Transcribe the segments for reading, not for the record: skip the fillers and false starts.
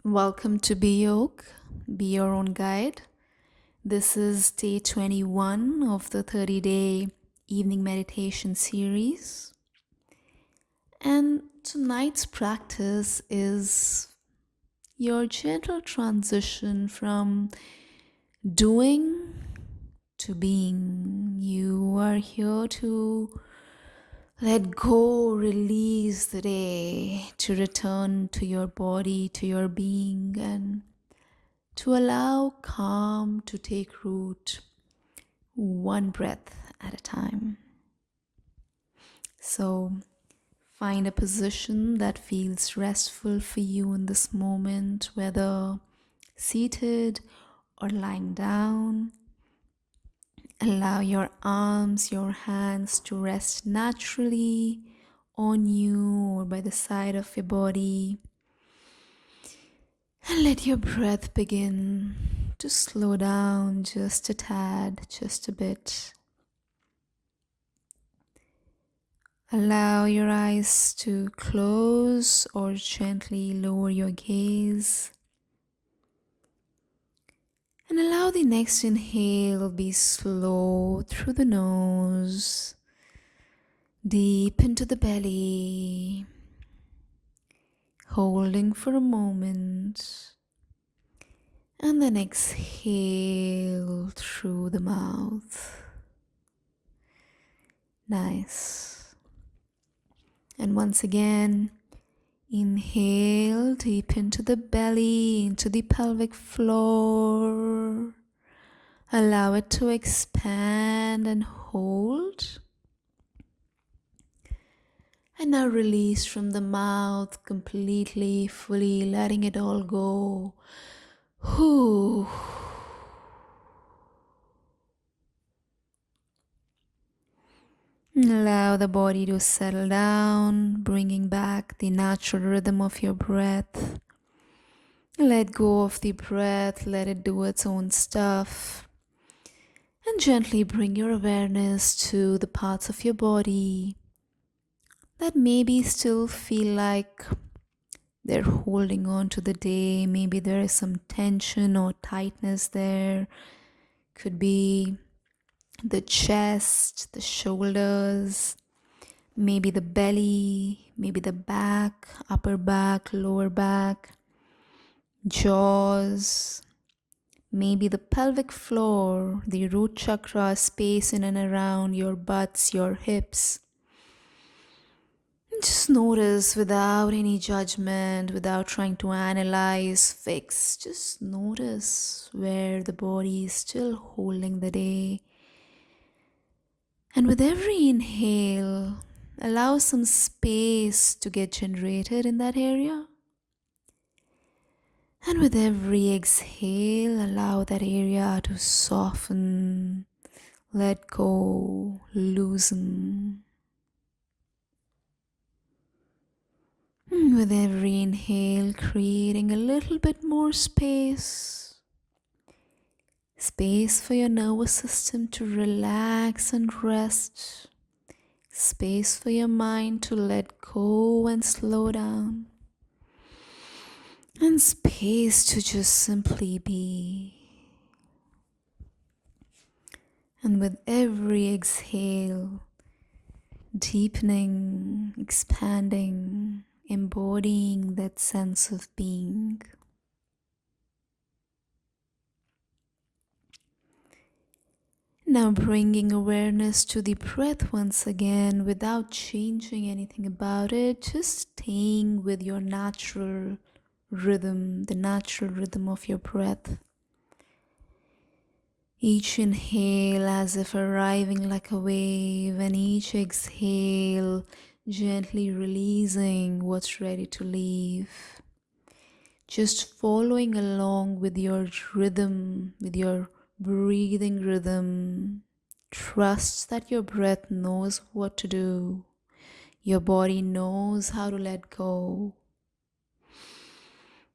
Welcome to Be Yoke, Be Your Own Guide. This is day 21 of the 30-day evening meditation series. And tonight's practice is your gentle transition from doing to being. You are here to let go, release the day, to return to your body, to your being, and to allow calm to take root one breath at a time. So find a position that feels restful for you in this moment, whether seated or lying down. Allow your arms, your hands to rest naturally on you or by the side of your body. And let your breath begin to slow down just a tad, just a bit. Allow your eyes to close or gently lower your gaze. And allow the next inhale be slow through the nose, deep into the belly, holding for a moment, and then exhale through the mouth. Nice. And once again, inhale deep into the belly, into the pelvic floor. Allow it to expand and hold. And now release from the mouth completely, fully, letting it all go. Whew. Allow the body to settle down, bringing back the natural rhythm of your breath. Let go of the breath, let it do its own stuff. And gently bring your awareness to the parts of your body that maybe still feel like they're holding on to the day. Maybe there is some tension or tightness there. Could be the chest, the shoulders, maybe the belly, maybe the back, upper back, lower back, jaws, maybe the pelvic floor, the root chakra space in and around your butts, your hips. Just notice without any judgment, without trying to analyze, fix. Just notice where the body is still holding the day. And with every inhale, allow some space to get generated in that area. And with every exhale, allow that area to soften, let go, loosen. With every inhale, creating a little bit more space. Space for your nervous system to relax and rest. Space for your mind to let go and slow down. And space to just simply be. And with every exhale, deepening, expanding, embodying that sense of being. Now bringing awareness to the breath once again without changing anything about it, just staying with your natural rhythm, the natural rhythm of your breath. Each inhale as if arriving like a wave, and each exhale gently releasing what's ready to leave. Just following along with your rhythm, with your breathing rhythm. Trust that your breath knows what to do. Your body knows how to let go.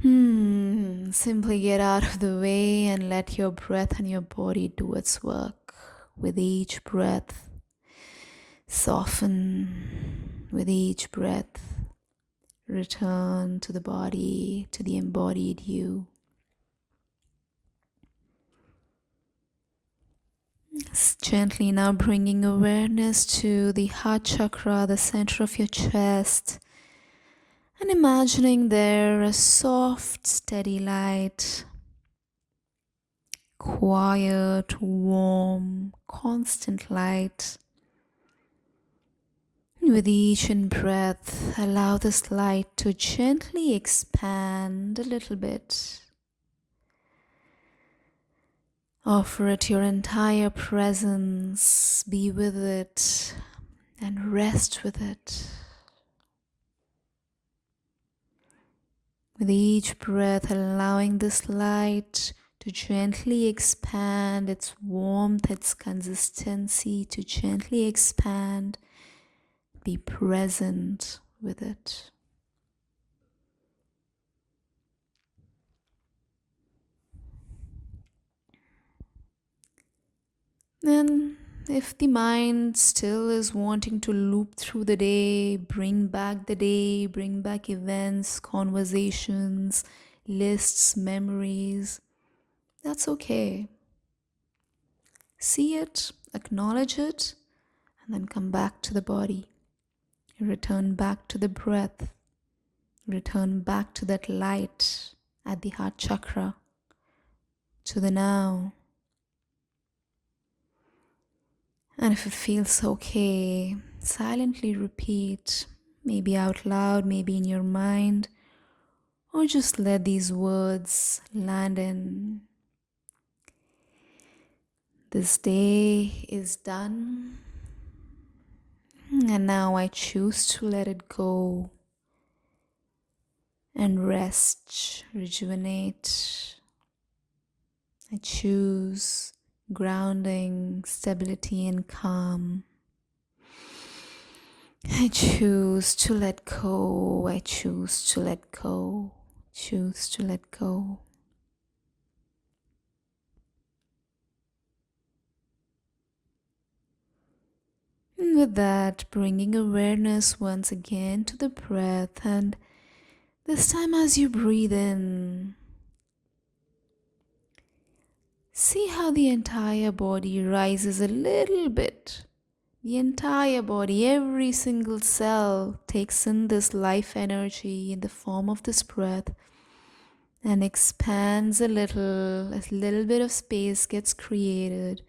Simply get out of the way and let your breath and your body do its work. With each breath, soften. With each breath, Return to the body, to the embodied you. Gently now bringing awareness to the heart chakra, the center of your chest, and imagining there a soft, steady light, quiet, warm, constant light. With each in breath, allow this light to gently expand a little bit. Offer it your entire presence, be with it, and rest with it. With each breath, allowing this light to gently expand, its warmth, its consistency to gently expand. Be present with it. Then, if the mind still is wanting to loop through the day, bring back the day, bring back events, conversations, lists, memories, that's okay. See it, acknowledge it, and then come back to the body. Return back to the breath. Return back to that light at the heart chakra, to the now. And if it feels okay, silently repeat, maybe out loud, maybe in your mind, or just let these words land in. This day is done, and now I choose to let it go and rest, rejuvenate. I choose grounding, stability, and calm. I choose to let go. I choose to let go. Choose to let go. And with that, bringing awareness once again to the breath, and this time as you breathe in, see how the entire body rises a little bit. The entire body, every single cell takes in this life energy in the form of this breath and expands a little bit of space gets created.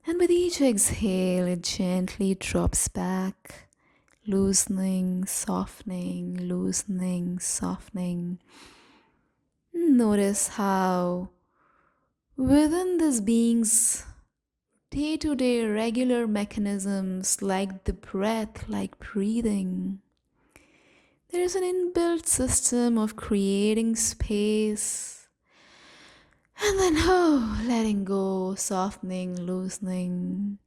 And with each exhale, it gently drops back, loosening, softening, loosening, softening. Notice how within this being's day-to-day regular mechanisms like the breath, like breathing, there is an inbuilt system of creating space and then letting go, softening, loosening,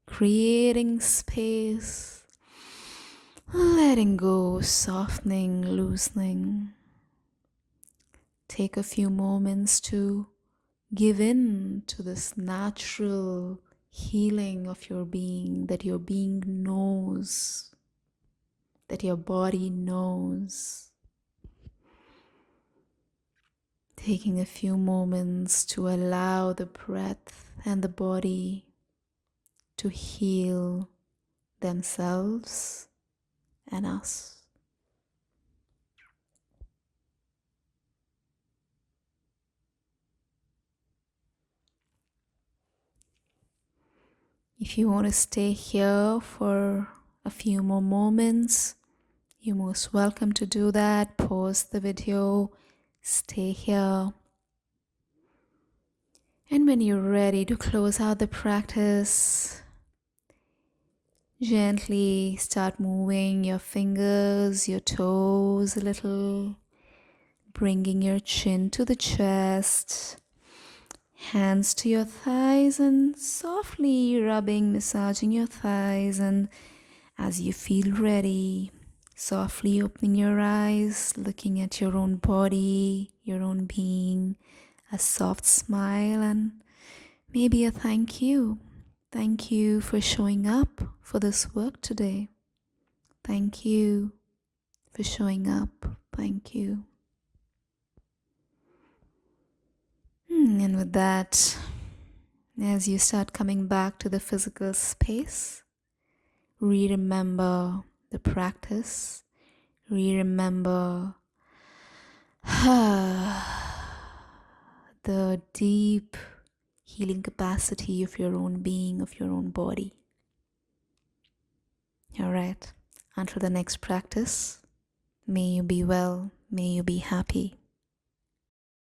creating space, letting go, softening, loosening. Take a few moments to give in to this natural healing of your being, that your being knows, that your body knows. Taking a few moments to allow the breath and the body to heal themselves and us. If you want to stay here for a few more moments, you're most welcome to do that. Pause the video, stay here. And when you're ready to close out the practice, gently start moving your fingers, your toes a little, bringing your chin to the chest, hands to your thighs, and softly rubbing, massaging your thighs. And as you feel ready, softly opening your eyes, looking at your own body, your own being, a soft smile, and maybe a thank you. Thank you for showing up for this work today. Thank you. for showing up. Thank you. And with that, as you start coming back to the physical space, remember the practice. Remember the deep healing capacity of your own being, of your own body. All right. Until the next practice, may you be well, may you be happy.